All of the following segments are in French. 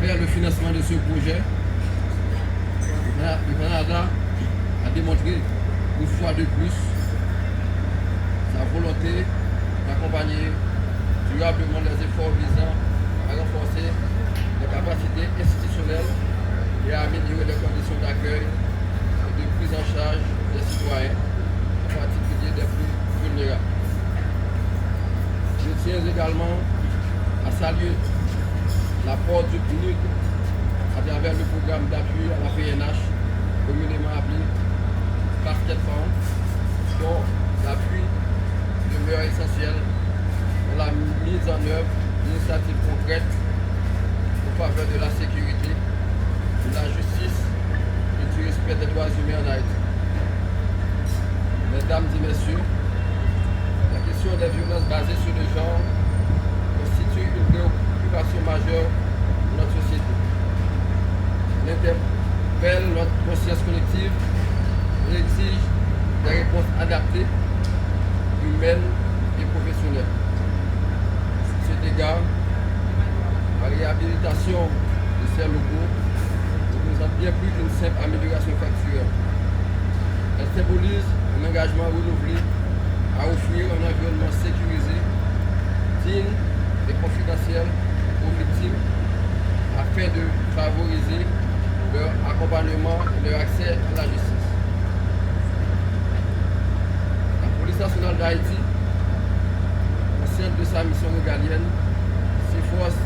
travers le financement de ce projet, le Canada a démontré une fois de plus sa volonté d'accompagner durablement les efforts visant à renforcer les capacités institutionnelles et à améliorer les conditions d'accueil et de prise en charge des citoyens, en particulier des plus vulnérables. Je tiens également à saluer l'apport du PNUD à travers le programme d'appui à la PNH, communément appelé Basket Fund, dont l'appui demeure essentiel dans la mise en œuvre d'initiatives concrètes en faveur de la sécurité, de la justice et du respect des droits humains en Haïti. Mesdames et messieurs, la question des violences basées sur le genre constitue une préoccupation majeure de notre société. Elle interpelle notre conscience collective et exige des réponses adaptées, humaines et professionnelles. À cet égard, la réhabilitation de ces locaux représente bien plus qu'une simple amélioration factuelle. Elle symbolise un engagement renouvelé à offrir un environnement sécurisé, digne et confidentiel aux victimes afin de favoriser leur accompagnement et leur accès à la justice. La police nationale d'Haïti, consciente de sa mission régalienne, s'efforce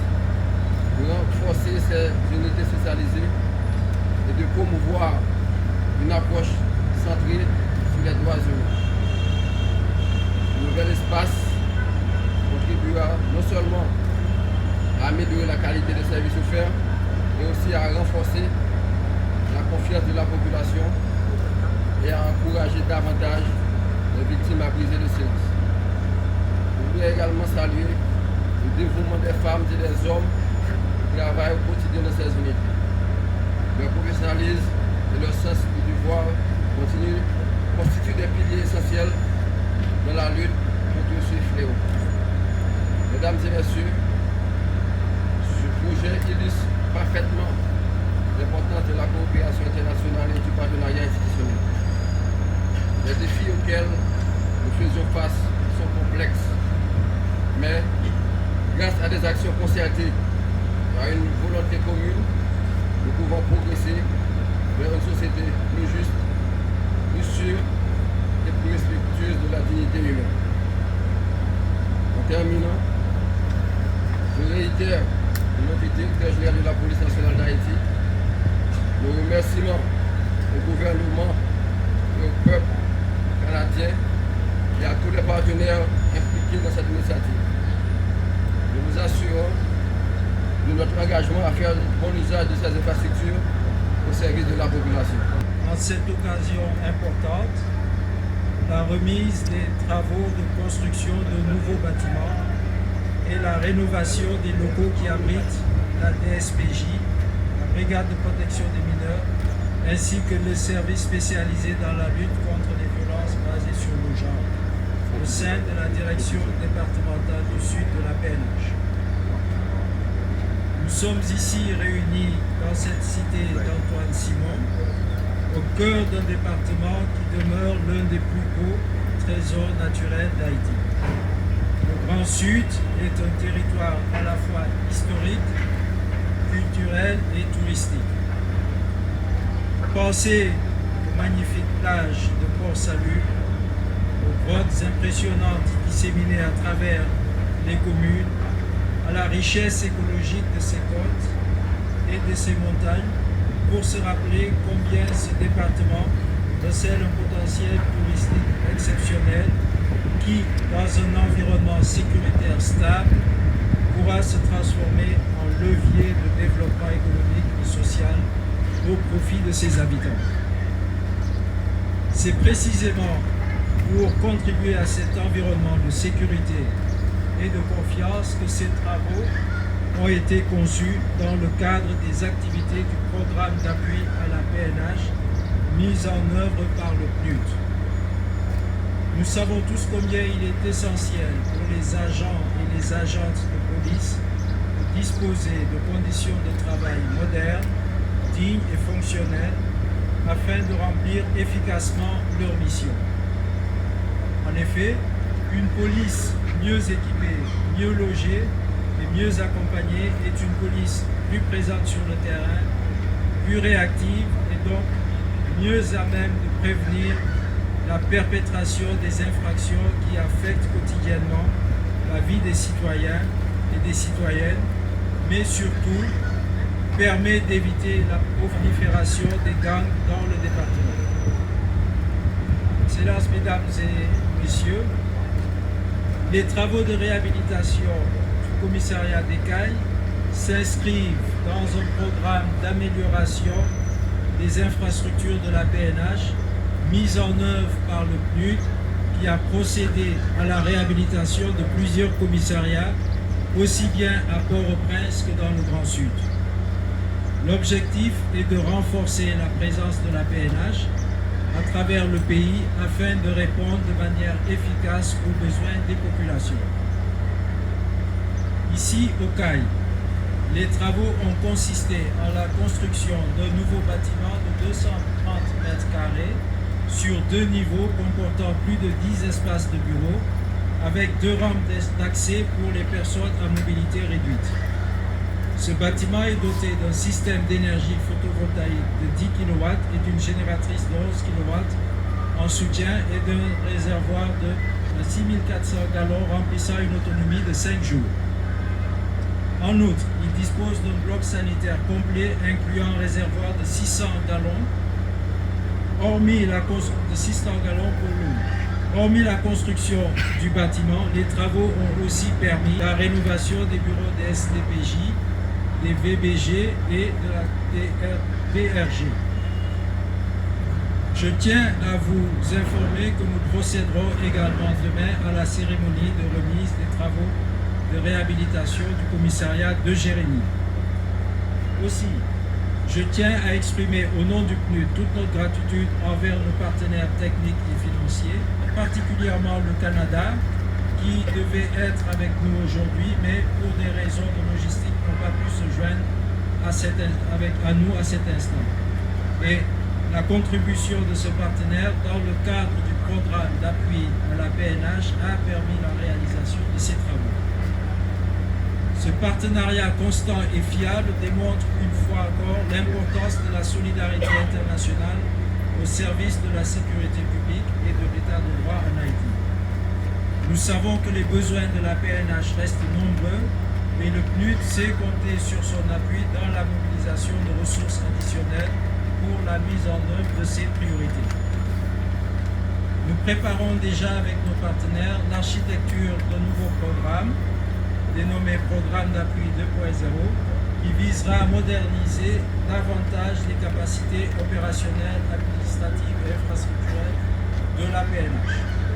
de renforcer ses unités spécialisées et de promouvoir une approche centrée sur les droits humains. Ce nouvel espace contribuera non seulement à améliorer la qualité des services offerts, mais aussi à renforcer la confiance de la population et à encourager davantage les victimes à briser le silence. Je voudrais également saluer le dévouement des femmes et des hommes qui travaillent au quotidien dans ces unités. Leur professionnalisme et leur sens du devoir constituent des piliers essentiels dans la lutte contre ce fléau. Mesdames et messieurs, ce projet illustre parfaitement l'importance de la coopération internationale et du partenariat institutionnel. Les défis auxquels nous faisons face sont complexes, mais grâce à des actions concertées et à une volonté commune, nous pouvons progresser vers une société plus juste, plus sûre et plus respectueuse de la dignité humaine. En terminant, je réitère notre directeur général de la police nationale d'Haïti, nos remerciements au gouvernement et au peuple canadien et à tous les partenaires impliqués dans cette initiative. Nous nous assurons de notre engagement à faire bon usage de ces infrastructures au service de la population. En cette occasion importante, la remise des travaux de construction de nouveaux bâtiments et la rénovation des locaux qui abritent la DSPJ, la Brigade de protection des mineurs, ainsi que les services spécialisés dans la lutte contre les violences basées sur le genre, au sein de la direction départementale du Sud de la PNH. Nous sommes ici réunis dans cette cité d'Antoine Simon, au cœur d'un département qui demeure l'un des plus beaux trésors naturels d'Haïti. Le Grand Sud est un territoire à la fois historique, culturel et touristique. Pensez aux magnifiques plages de Port-Salut, aux grottes impressionnantes disséminées à travers les communes, à la richesse écologique de ces côtes et de ces montagnes, pour se rappeler combien ce département recèle un potentiel touristique exceptionnel qui, dans un environnement sécuritaire stable, pourra se transformer en levier de développement économique et social au profit de ses habitants. C'est précisément pour contribuer à cet environnement de sécurité et de confiance que ces travaux ont été conçus dans le cadre des activités du programme d'appui à la PNH mis en œuvre par le PNUD. Nous savons tous combien il est essentiel pour les agents et les agentes de police de disposer de conditions de travail dignes et fonctionnelles afin de remplir efficacement leur mission. En effet, une police mieux équipée, mieux logée et mieux accompagnée est une police plus présente sur le terrain, plus réactive et donc mieux à même de prévenir la perpétration des infractions qui affectent quotidiennement la vie des citoyens et des citoyennes, mais surtout permet d'éviter la prolifération des gangs dans le département. Excellences, Mesdames et Messieurs, les travaux de réhabilitation du commissariat d'Écailles s'inscrivent dans un programme d'amélioration des infrastructures de la PNH mis en œuvre par le PNUD qui a procédé à la réhabilitation de plusieurs commissariats aussi bien à Port-au-Prince que dans le Grand Sud. L'objectif est de renforcer la présence de la PNH à travers le pays afin de répondre de manière efficace aux besoins des populations. Ici, au CAI, les travaux ont consisté en la construction d'un nouveau bâtiment de 230 mètres carrés sur 2 niveaux comportant plus de 10 espaces de bureaux avec 2 rampes d'accès pour les personnes à mobilité réduite. Ce bâtiment est doté d'un système d'énergie photovoltaïque de 10 kW et d'une génératrice de 11 kW en soutien et d'un réservoir de 6400 gallons remplissant une autonomie de 5 jours. En outre, il dispose d'un bloc sanitaire complet incluant un réservoir de 600 gallons, hormis la construction du bâtiment, les travaux ont aussi permis la rénovation des bureaux des SDPJ, des VBG et de la DRG. Je tiens à vous informer que nous procéderons également demain à la cérémonie de remise des travaux de réhabilitation du commissariat de Jérémie. Aussi, je tiens à exprimer au nom du PNUD toute notre gratitude envers nos partenaires techniques et financiers, particulièrement le Canada, qui devait être avec nous aujourd'hui, mais pour des raisons de logistique n'ont pas pu se joindre à nous à cet instant. Et la contribution de ce partenaire dans le cadre du programme d'appui à la PNH a permis la réalisation de ces travaux. Ce partenariat constant et fiable démontre une fois encore l'importance de la solidarité internationale au service de la sécurité publique et de l'état de droit en Haïti. Nous savons que les besoins de la PNH restent nombreux, mais le PNUD sait compter sur son appui dans la mobilisation de ressources additionnelles pour la mise en œuvre de ses priorités. Nous préparons déjà avec nos partenaires l'architecture d'un nouveau programme, dénommé Programme d'appui 2.0, qui visera à moderniser davantage les capacités opérationnelles, administratives et infrastructurelles de la PNH.